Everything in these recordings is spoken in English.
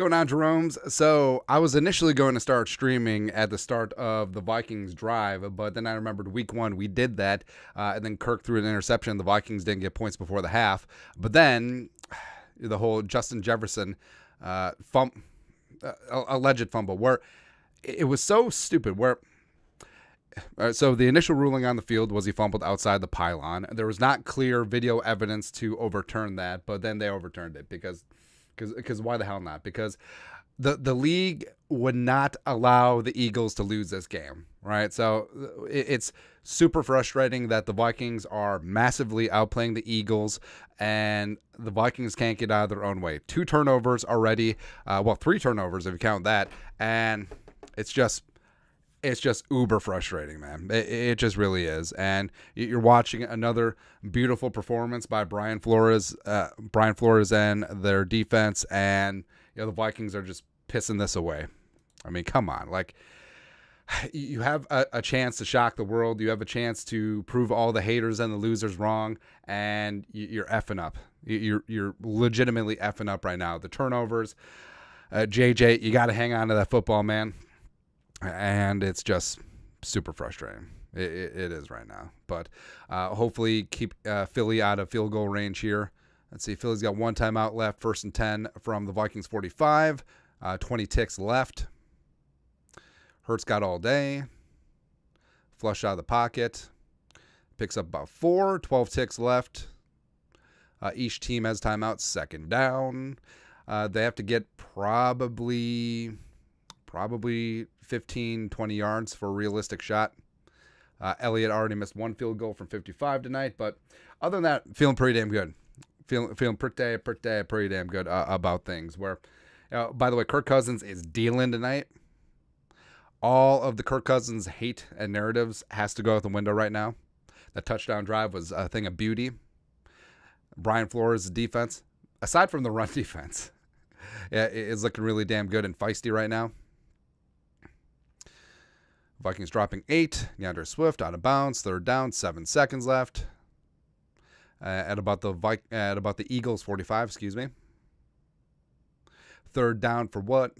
Going on, Jerome's? So I was initially going to start streaming at the start of the Vikings drive, but then I remembered week one we did that, and then Kirk threw an interception. The Vikings didn't get points before the half, but then the whole Justin Jefferson alleged fumble, where it was so stupid. So the initial ruling on the field was he fumbled outside the pylon. There was not clear video evidence to overturn that, but then they overturned it because why the hell not? Because the league would not allow the Eagles to lose this game, right? So it's super frustrating that the Vikings are massively outplaying the Eagles, and the Vikings can't get out of their own way. 2 turnovers already, 3 turnovers if you count that, and it's just uber frustrating, man. It just really is. And you're watching another beautiful performance by Brian Flores and their defense, and the Vikings are just pissing this away. I mean, come on. Like, you have a chance to shock the world. You have a chance to prove all the haters and the losers wrong, and you're effing up. You're legitimately effing up right now. The turnovers, JJ, you got to hang on to that football, man. And it's just super frustrating. It is right now. But hopefully keep Philly out of field goal range here. Let's see. Philly's got 1 timeout left. 1st and 10 from the Vikings 45. 20 ticks left. Hurts got all day. Flush out of the pocket. Picks up about 4. 12 ticks left. Each team has timeouts. 2nd down. They have to get probably 15, 20 yards for a realistic shot. Elliott already missed 1 field goal from 55 tonight, but other than that, feeling pretty damn good. Feeling pretty damn good about things. Where, by the way, Kirk Cousins is dealing tonight. All of the Kirk Cousins hate and narratives has to go out the window right now. That touchdown drive was a thing of beauty. Brian Flores' defense, aside from the run defense, is looking really damn good and feisty right now. Vikings dropping 8. DeAndre Swift out of bounds. 3rd down. 7 seconds left. At about the Eagles 45. Excuse me. 3rd down for what?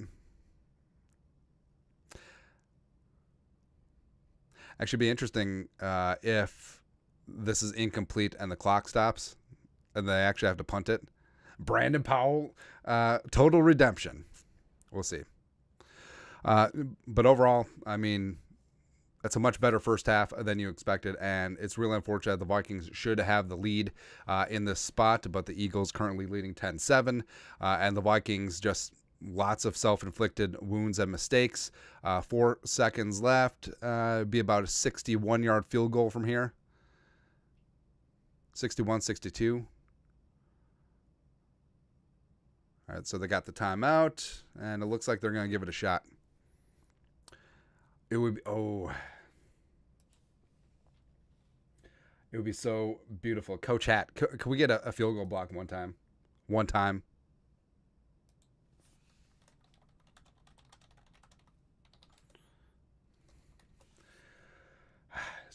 Actually, be interesting if this is incomplete and the clock stops, and they actually have to punt it. Brandon Powell, total redemption. We'll see. But overall, I mean, it's a much better first half than you expected, and it's really unfortunate. The Vikings should have the lead in this spot, but the Eagles currently leading 10-7, and the Vikings just lots of self-inflicted wounds and mistakes. 4 seconds left. Be about a 61-yard field goal from here. 61-62. All right, so they got the timeout, and it looks like they're going to give it a shot. It would be so beautiful. Coach Hat, can we get a field goal block one time? One time.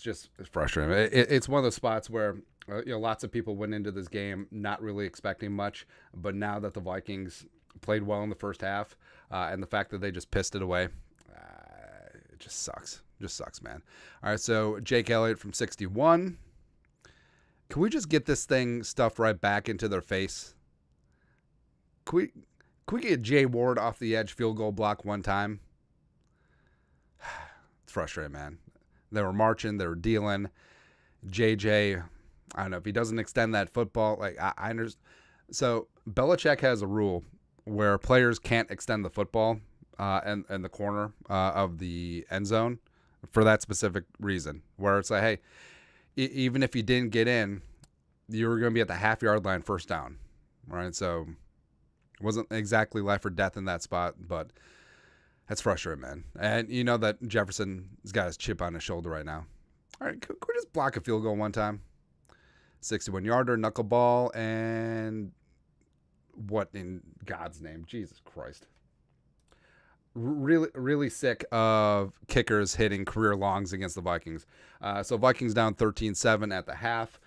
It's frustrating. It's one of those spots where lots of people went into this game not really expecting much, but now that the Vikings played well in the first half, and the fact that they just pissed it away, it just sucks. Just sucks, man. All right, so Jake Elliott from 61. Can we just get this thing stuffed right back into their face? Can we get Jay Ward off the edge field goal block one time? It's frustrating, man. They were marching. They were dealing. JJ, I don't know. If he doesn't extend that football, like I understand. So Belichick has a rule where players can't extend the football and the corner of the end zone for that specific reason, where it's like, hey, even if you didn't get in, you were going to be at the half-yard line 1st down, right? So it wasn't exactly life or death in that spot, but that's frustrating, man. And you know that Jefferson's got his chip on his shoulder right now. All right, could we just block a field goal one time? 61-yarder, knuckleball, and what in God's name? Jesus Christ. Really, really sick of kickers hitting career longs against the Vikings. So Vikings down 13-7 at the half.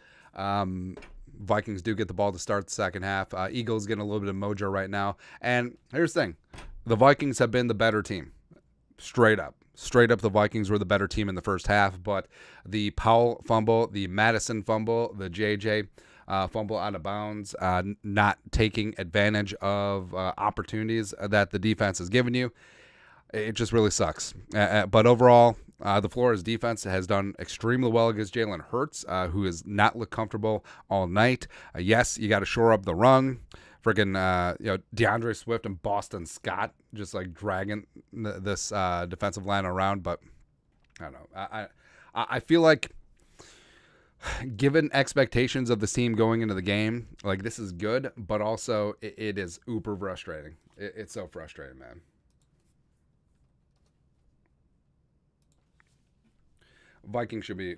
Vikings do get the ball to start the second half. Eagles getting a little bit of mojo right now. And here's the thing. The Vikings have been the better team. Straight up. Straight up, the Vikings were the better team in the first half. But the Powell fumble, the Madison fumble, the JJ fumble out of bounds, not taking advantage of opportunities that the defense has given you, it just really sucks. But overall, the Flores defense has done extremely well against Jalen Hurts, who has not looked comfortable all night. Yes, you got to shore up the run. Freaking, DeAndre Swift and Boston Scott just like dragging this defensive line around. But I don't know. I feel like, given expectations of the team going into the game, like, this is good, but also it is uber frustrating. It's so frustrating, man. Vikings should be.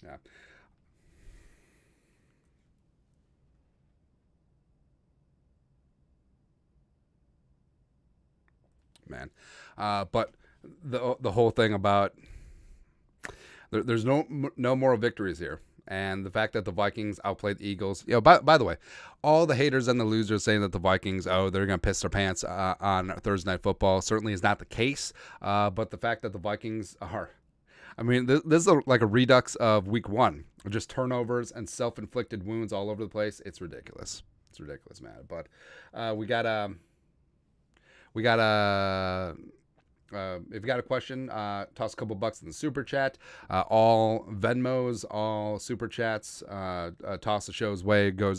Yeah. Man. But the whole thing about there's no moral victories here. And the fact that the Vikings outplayed the Eagles, by the way, all the haters and the losers saying that the Vikings, they're going to piss their pants on Thursday Night Football certainly is not the case. But the fact that the Vikings are, I mean, this is like a redux of week one, just turnovers and self-inflicted wounds all over the place. It's ridiculous. It's ridiculous, man. But we got if you got a question, toss a couple bucks in the super chat. All Venmos, all super chats, toss the show's way. Go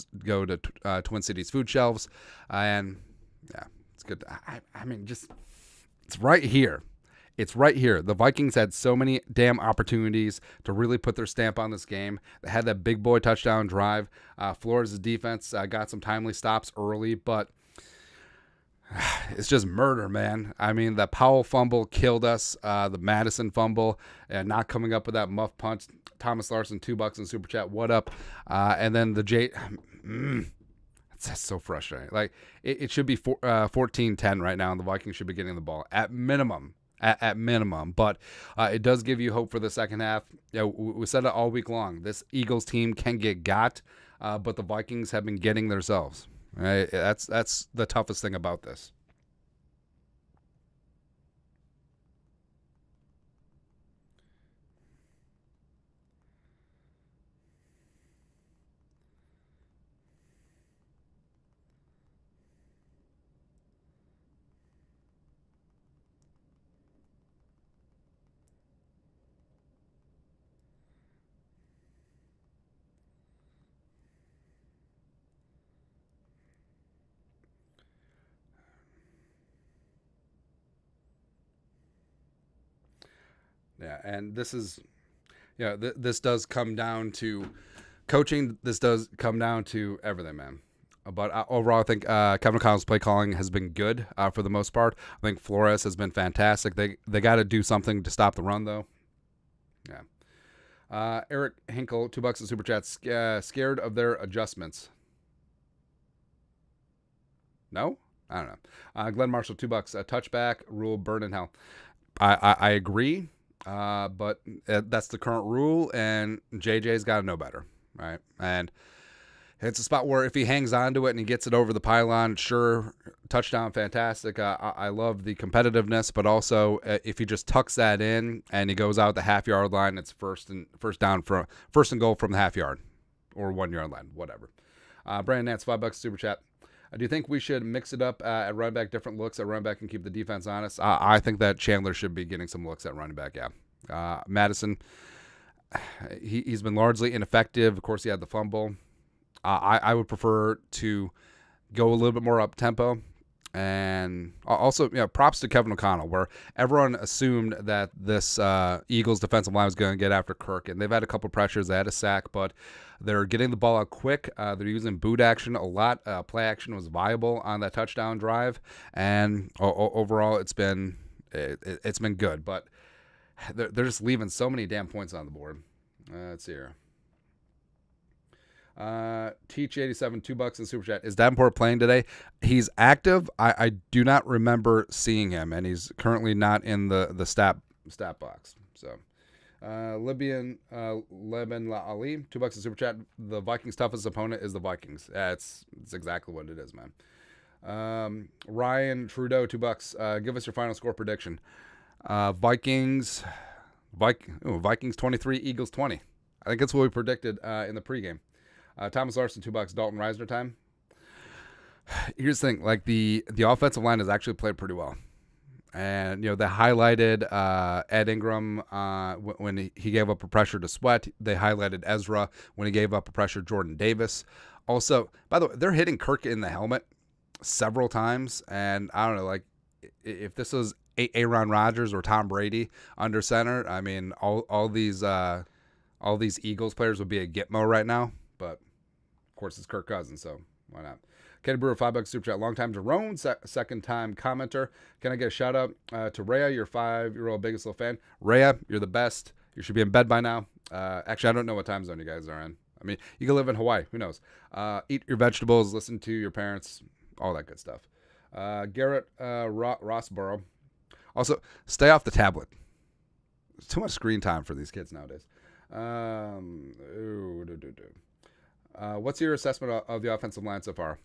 to Twin Cities Food Shelves, and yeah, it's good. I mean, just it's right here. It's right here. The Vikings had so many damn opportunities to really put their stamp on this game. They had that big boy touchdown drive. Flores' defense got some timely stops early, but it's just murder, man. I mean, the Powell fumble killed us. The Madison fumble, and not coming up with that muff punch. Thomas Larson, $2 in super chat. What up? And then the that's so frustrating. Like, it should be 14-10 right now, and the Vikings should be getting the ball at minimum. At minimum, but it does give you hope for the second half. We said it all week long. This Eagles team can get got, but the Vikings have been getting themselves. Right? That's the toughest thing about this. Yeah, and this is, this does come down to coaching. This does come down to everything, man. But overall, I think Kevin O'Connell's play calling has been good for the most part. I think Flores has been fantastic. They got to do something to stop the run, though. Yeah. Eric Hinkle, $2 in super chat. Scared of their adjustments? No, I don't know. Glenn Marshall, $2. A touchback rule burn in hell. I agree. But that's the current rule, and JJ's got to know better, right? And it's a spot where if he hangs on to it and he gets it over the pylon, sure, touchdown, fantastic. I love the competitiveness, but also if he just tucks that in and he goes out the half-yard line, it's first and goal from the half-yard or 1 yard line, whatever. Brandon Nance, $5 super chat. Do you think we should mix it up at running back, different looks at running back, and keep the defense honest? I think that Chandler should be getting some looks at running back, yeah. Madison, he's been largely ineffective. Of course, he had the fumble. I would prefer to go a little bit more up-tempo. And also, props to Kevin O'Connell, where everyone assumed that this Eagles defensive line was going to get after Kirk. And they've had a couple pressures. They had a sack, but they're getting the ball out quick. They're using boot action a lot. Play action was viable on that touchdown drive. And overall, it's been good. But they're just leaving so many damn points on the board. Let's see here. Teach87, $2 in super chat. Is Davenport playing today? He's active. I do not remember seeing him, and he's currently not in the stat box. So, Libyan Leben La Ali, $2 in super chat. The Vikings' toughest opponent is the Vikings. It's exactly what it is, man. Ryan Trudeau, $2. Give us your final score prediction. Vikings 23, Eagles 20. I think that's what we predicted in the pregame. Thomas Larson, $2. Dalton Reisner time. Here's the thing: like the offensive line has actually played pretty well, and they highlighted Ed Ingram when he gave up a pressure to Sweat. They highlighted Ezra when he gave up a pressure to Jordan Davis. Also, by the way, they're hitting Kirk in the helmet several times, and I don't know, like if this was Aaron Rodgers or Tom Brady under center, I mean, all these Eagles players would be a Gitmo right now, but. Of course, it's Kirk Cousins, so why not? Kenny Brewer, $5 super chat. Long time Jerome, second time commenter. Can I get a shout out to Rhea, your 5-year-old biggest little fan? Rhea, you're the best. You should be in bed by now. Actually, I don't know what time zone you guys are in. I mean, you can live in Hawaii. Who knows? Eat your vegetables, listen to your parents, all that good stuff. Garrett Rossborough. Also, stay off the tablet. It's too much screen time for these kids nowadays. What's your assessment of the offensive line so far?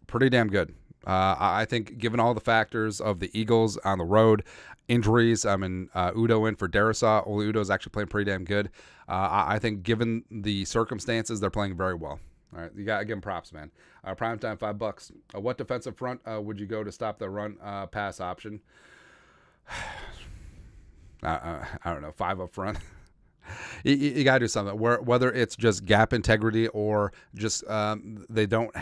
Pretty damn good. I think given all the factors of the Eagles on the road, injuries, Udo in for Darisaw. Ole Udo's actually playing pretty damn good. I think given the circumstances, they're playing very well. All right, you got to give them props, man. Primetime, $5. What defensive front would you go to stop the run pass option? I don't know, 5 up front. You got to do something, whether it's just gap integrity or just they don't.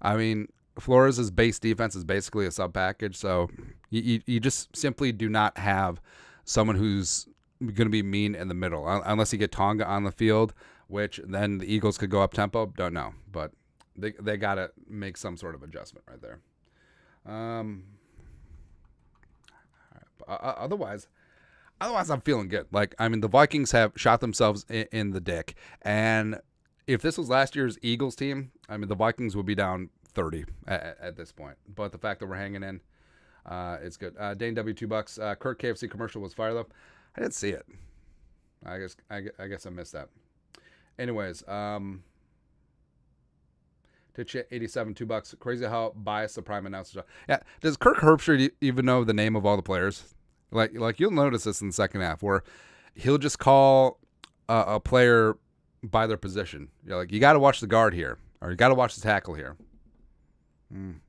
I mean, Flores' base defense is basically a sub package, so you just simply do not have someone who's going to be mean in the middle, unless you get Tonga on the field, which then the Eagles could go up tempo. Don't know, but they got to make some sort of adjustment right there. Otherwise, I'm feeling good. Like, I mean, the Vikings have shot themselves in the dick. And if this was last year's Eagles team, I mean, the Vikings would be down 30 at this point. But the fact that we're hanging in, it's good. Dane W, $2. Kirk KFC commercial was fired up. I didn't see it. I guess I missed that. Anyways, Titch 87, $2. Crazy how biased the prime announcers are. Yeah, does Kirk Herbstreit even know the name of all the players? Like you'll notice this in the second half where he'll just call a player by their position. You're like, you got to watch the guard here, or you got to watch the tackle here.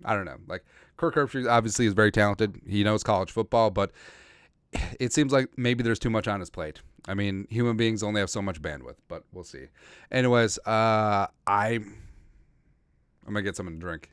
I don't know. Like Kirk Herbstreit obviously is very talented. He knows college football, but it seems like maybe there's too much on his plate. I mean, human beings only have so much bandwidth, but we'll see. Anyways, I'm gonna get something to drink.